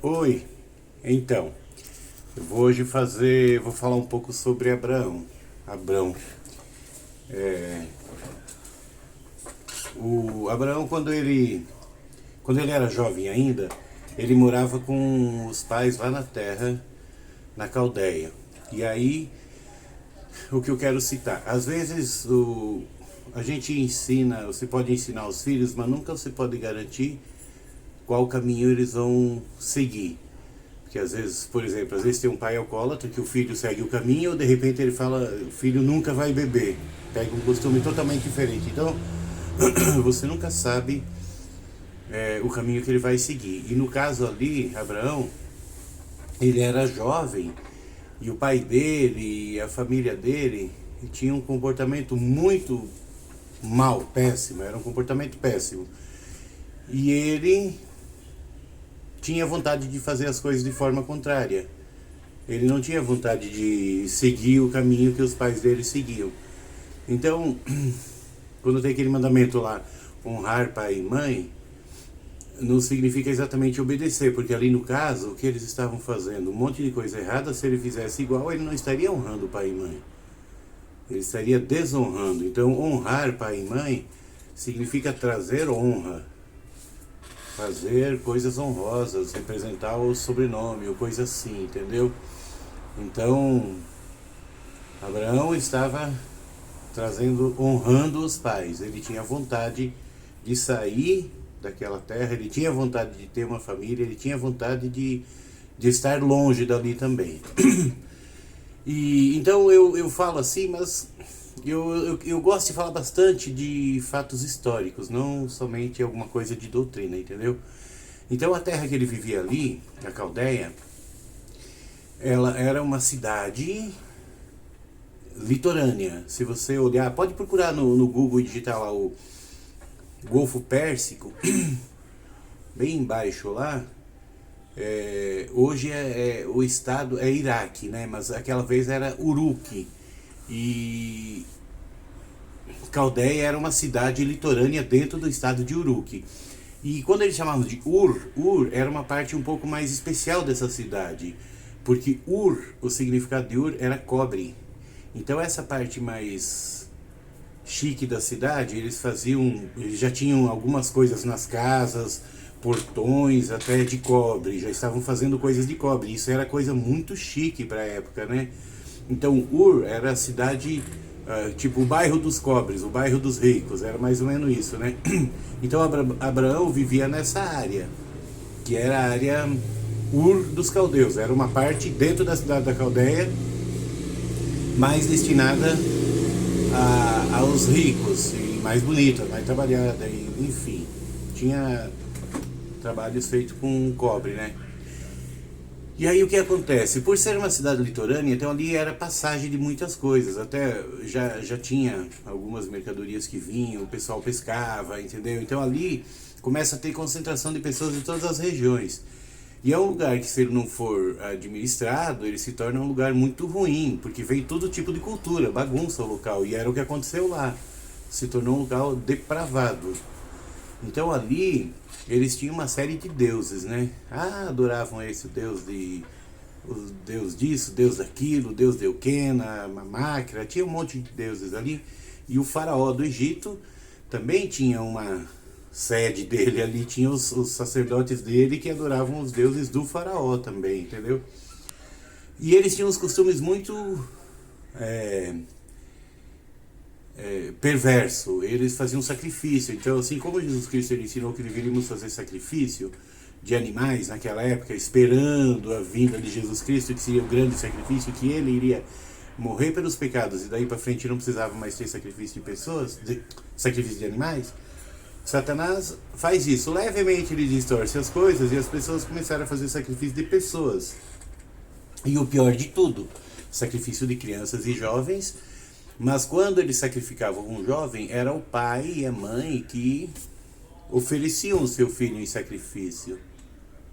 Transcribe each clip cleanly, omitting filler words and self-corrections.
Oi, então, eu vou hoje vou falar um pouco sobre Abraão. Abrão. É, o Abraão, quando ele era jovem ainda, ele morava com os pais lá na terra, na Caldeia. E aí, o que eu quero citar, às vezes a gente ensina, você pode ensinar os filhos, mas nunca você pode garantir qual caminho eles vão seguir. Porque às vezes, por exemplo, às vezes tem um pai alcoólatra que o filho segue o caminho, ou de repente ele fala, o filho nunca vai beber. Pega um costume totalmente diferente. Então, você nunca sabe o caminho que ele vai seguir. E no caso ali, Abraão, ele era jovem, e o pai dele e a família dele tinham um comportamento muito mal, péssimo, era um comportamento péssimo. E ele tinha vontade de fazer as coisas de forma contrária. Ele não tinha vontade de seguir o caminho que os pais dele seguiam. Então, quando tem aquele mandamento lá, honrar pai e mãe, não significa exatamente obedecer, porque ali no caso, o que eles estavam fazendo, um monte de coisa errada, se ele fizesse igual, ele não estaria honrando pai e mãe. Ele estaria desonrando. Então, honrar pai e mãe significa trazer honra, fazer coisas honrosas, representar o sobrenome, ou coisa assim, entendeu? Então, Abraão estava honrando os pais. Ele tinha vontade de sair daquela terra, ele tinha vontade de ter uma família, ele tinha vontade de estar longe dali também. E então eu falo assim, mas eu gosto de falar bastante de fatos históricos, não somente alguma coisa de doutrina, entendeu? Então a terra que ele vivia ali, a Caldeia, ela era uma cidade litorânea. Se você olhar, pode procurar no Google e digitar lá o Golfo Pérsico, bem embaixo lá. Hoje o estado é Iraque, né? Mas aquela vez era Uruk. E Caldeia era uma cidade litorânea dentro do estado de Uruk. E quando eles chamavam de Ur era uma parte um pouco mais especial dessa cidade. Porque o significado de Ur era cobre. Então essa parte mais chique da cidade, eles já tinham algumas coisas nas casas, portões até de cobre, já estavam fazendo coisas de cobre. Isso era coisa muito chique para a época, né? Então Ur era a cidade, tipo o bairro dos cobres, o bairro dos ricos, era mais ou menos isso, né? Então Abraão vivia nessa área, que era a área Ur dos caldeus, era uma parte dentro da cidade da Caldeia, mais destinada aos ricos, e mais bonita, mais trabalhada, enfim, tinha trabalhos feitos com cobre, né? E aí o que acontece? Por ser uma cidade litorânea, então ali era passagem de muitas coisas, até já tinha algumas mercadorias que vinham, o pessoal pescava, entendeu? Então ali começa a ter concentração de pessoas de todas as regiões. E é um lugar que, se ele não for administrado, ele se torna um lugar muito ruim, porque vem todo tipo de cultura, bagunça o local, e era o que aconteceu lá. Se tornou um local depravado. Então ali, eles tinham uma série de deuses, né? Adoravam esse o deus disso, deus daquilo, deus de Euquena, Mamáquera, tinha um monte de deuses ali. E o faraó do Egito também tinha uma sede dele ali, tinha os sacerdotes dele que adoravam os deuses do faraó também, entendeu? E eles tinham uns costumes muito perverso, eles faziam sacrifício. Então, assim como Jesus Cristo ele ensinou que deveríamos fazer sacrifício de animais naquela época, esperando a vinda de Jesus Cristo, que seria o grande sacrifício, que ele iria morrer pelos pecados e daí para frente não precisava mais ter sacrifício de pessoas, sacrifício de animais. Satanás faz isso, levemente ele distorce as coisas e as pessoas começaram a fazer sacrifício de pessoas. E o pior de tudo, sacrifício de crianças e jovens, mas quando eles sacrificavam um jovem, era o pai e a mãe que ofereciam o seu filho em sacrifício,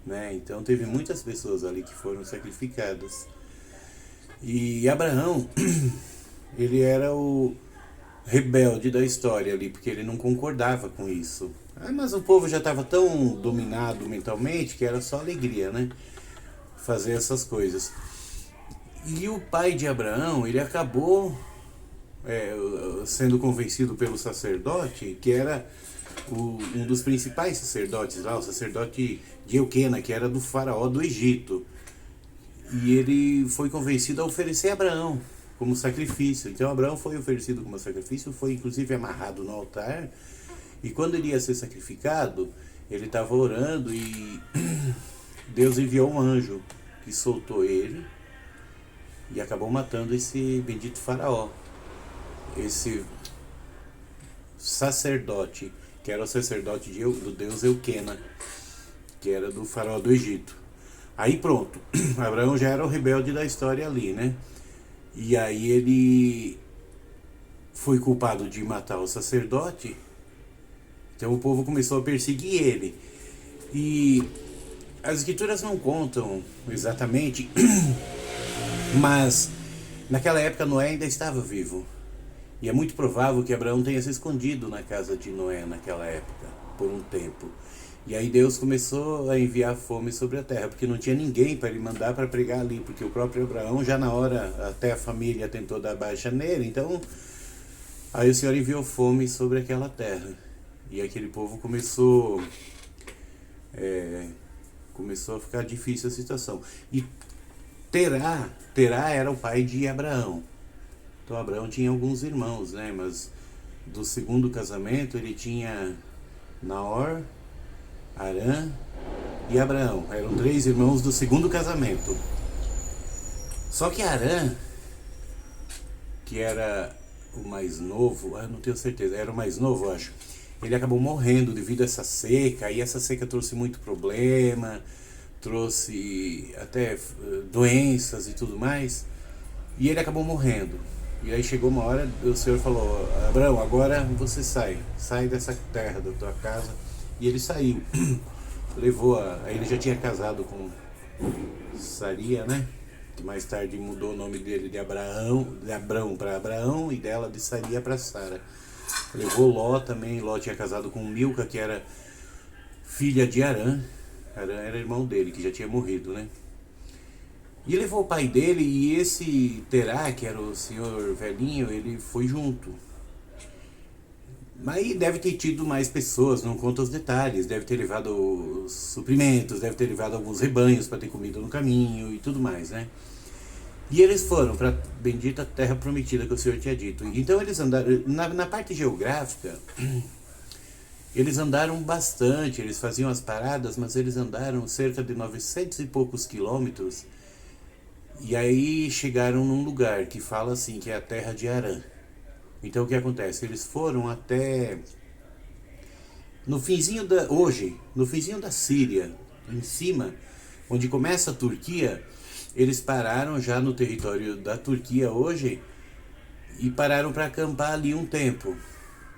né? Então teve muitas pessoas ali que foram sacrificadas. E Abraão, ele era rebelde da história ali, porque ele não concordava com isso. Mas o povo já estava tão dominado mentalmente que era só alegria, né? Fazer essas coisas. E o pai de Abraão, ele acabou sendo convencido pelo sacerdote, que era um dos principais sacerdotes lá, o sacerdote de Euquena, que era do faraó do Egito. E ele foi convencido a oferecer Abraão como sacrifício. Então Abraão foi oferecido como sacrifício, foi inclusive amarrado no altar. E quando ele ia ser sacrificado, ele estava orando e Deus enviou um anjo que soltou ele e acabou matando esse bendito faraó. Esse sacerdote, que era o sacerdote do deus Euquena, que era do faraó do Egito. Aí pronto, Abraão já era o rebelde da história ali, né? E aí ele foi culpado de matar o sacerdote, então o povo começou a perseguir ele. E as escrituras não contam exatamente, mas naquela época Noé ainda estava vivo. E é muito provável que Abraão tenha se escondido na casa de Noé naquela época, por um tempo. E aí Deus começou a enviar fome sobre a terra, porque não tinha ninguém para ele mandar para pregar ali, porque o próprio Abraão, já na hora, até a família tentou dar baixa nele, então aí o Senhor enviou fome sobre aquela terra. E aquele povo começou a ficar difícil a situação. E Terá era o pai de Abraão. Então Abraão tinha alguns irmãos, né? Mas do segundo casamento ele tinha Naor, Arã e Abraão. Eram 3 irmãos do segundo casamento. Só que Arã, que era o mais novo, não tenho certeza, era o mais novo, acho. Ele acabou morrendo devido a essa seca, e essa seca trouxe muito problema, trouxe até doenças e tudo mais, e ele acabou morrendo. E aí chegou uma hora, o Senhor falou: Abraão, agora você sai dessa terra, da tua casa. E ele saiu. Aí ele já tinha casado com Saria, né? Que mais tarde mudou o nome dele de Abrão para Abraão, e dela de Saria para Sara. Levou Ló também. Ló tinha casado com Milca, que era filha de Arã. Arã era irmão dele, que já tinha morrido, né? E levou o pai dele, e esse Terá, que era o senhor velhinho, ele foi junto. Mas deve ter tido mais pessoas, não conta os detalhes. Deve ter levado os suprimentos, deve ter levado alguns rebanhos para ter comida no caminho e tudo mais, né? E eles foram para a bendita terra prometida que o Senhor tinha dito. Então eles andaram, na parte geográfica, eles andaram bastante, eles faziam as paradas, mas eles andaram cerca de 900 e poucos quilômetros. E aí chegaram num lugar que fala assim, que é a terra de Arã. Então o que acontece? Eles foram até no finzinho da Síria, em cima, onde começa a Turquia. Eles pararam já no território da Turquia hoje e pararam para acampar ali um tempo.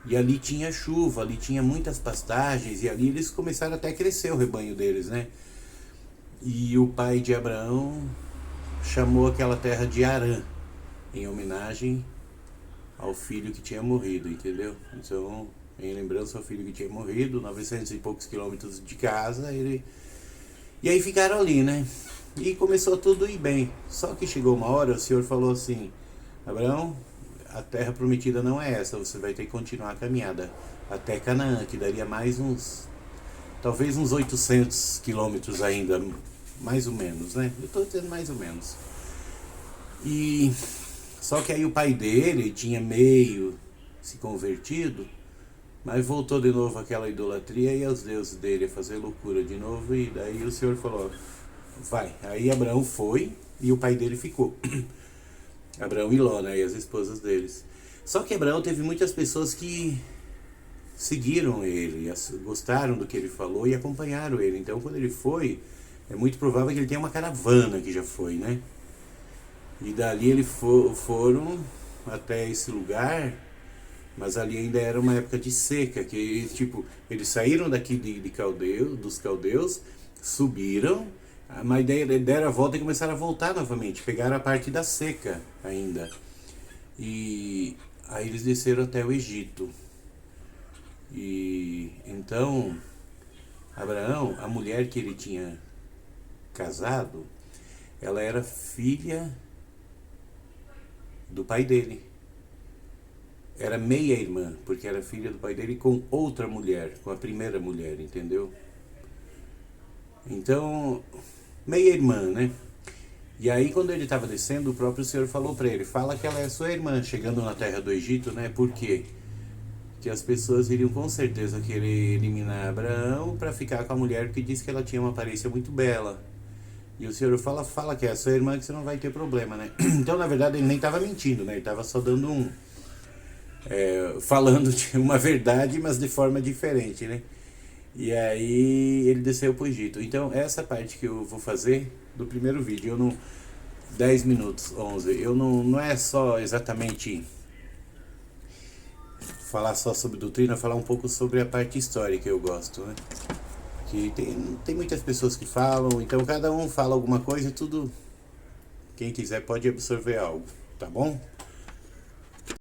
E ali tinha chuva, ali tinha muitas pastagens, e ali eles começaram até a crescer o rebanho deles, né? E o pai de Abraão chamou aquela terra de Arã, em homenagem ao filho que tinha morrido, entendeu? Então, em lembrança ao filho que tinha morrido, 900 e poucos quilômetros de casa, e aí ficaram ali, né? E começou tudo ir bem. Só que chegou uma hora, o Senhor falou assim: Abraão, a terra prometida não é essa, você vai ter que continuar a caminhada até Canaã, que daria mais talvez uns 800 quilômetros ainda, mais ou menos, né? Eu estou dizendo mais ou menos. E só que aí o pai dele tinha meio se convertido, mas voltou de novo àquela idolatria e aos deuses dele, a fazer loucura de novo. E daí o Senhor falou: vai. Aí Abraão foi e o pai dele ficou. Abraão e Ló, né? E as esposas deles. Só que Abraão teve muitas pessoas que seguiram ele, gostaram do que ele falou e acompanharam ele. Então quando ele foi, é muito provável que ele tenha uma caravana que já foi, né? E dali eles foram até esse lugar, mas ali ainda era uma época de seca, que tipo, eles saíram daqui dos caldeus, subiram, mas deram a volta e começaram a voltar novamente, pegaram a parte da seca ainda. E Aí eles desceram até o Egito. E então Abraão, a mulher que ele tinha casado, ela era filha do pai dele. Era meia irmã, porque era filha do pai dele com outra mulher, com a primeira mulher, entendeu? Então, meia irmã, né? E aí quando ele estava descendo, o próprio Senhor falou para ele, fala que ela é sua irmã, chegando na terra do Egito, né? Por quê? Que as pessoas iriam com certeza querer eliminar Abraão para ficar com a mulher que disse que ela tinha uma aparência muito bela. E o Senhor fala que é a sua irmã, que você não vai ter problema, né? Então, na verdade, ele nem estava mentindo, né? Ele estava só dando falando de uma verdade, mas de forma diferente, né? E aí ele desceu pro Egito. Então, essa parte que eu vou fazer do primeiro vídeo, eu não... 10 minutos, 11. Eu não é só exatamente falar só sobre doutrina, falar um pouco sobre a parte histórica, eu gosto, né? Que tem muitas pessoas que falam, então cada um fala alguma coisa e tudo, quem quiser pode absorver algo, tá bom?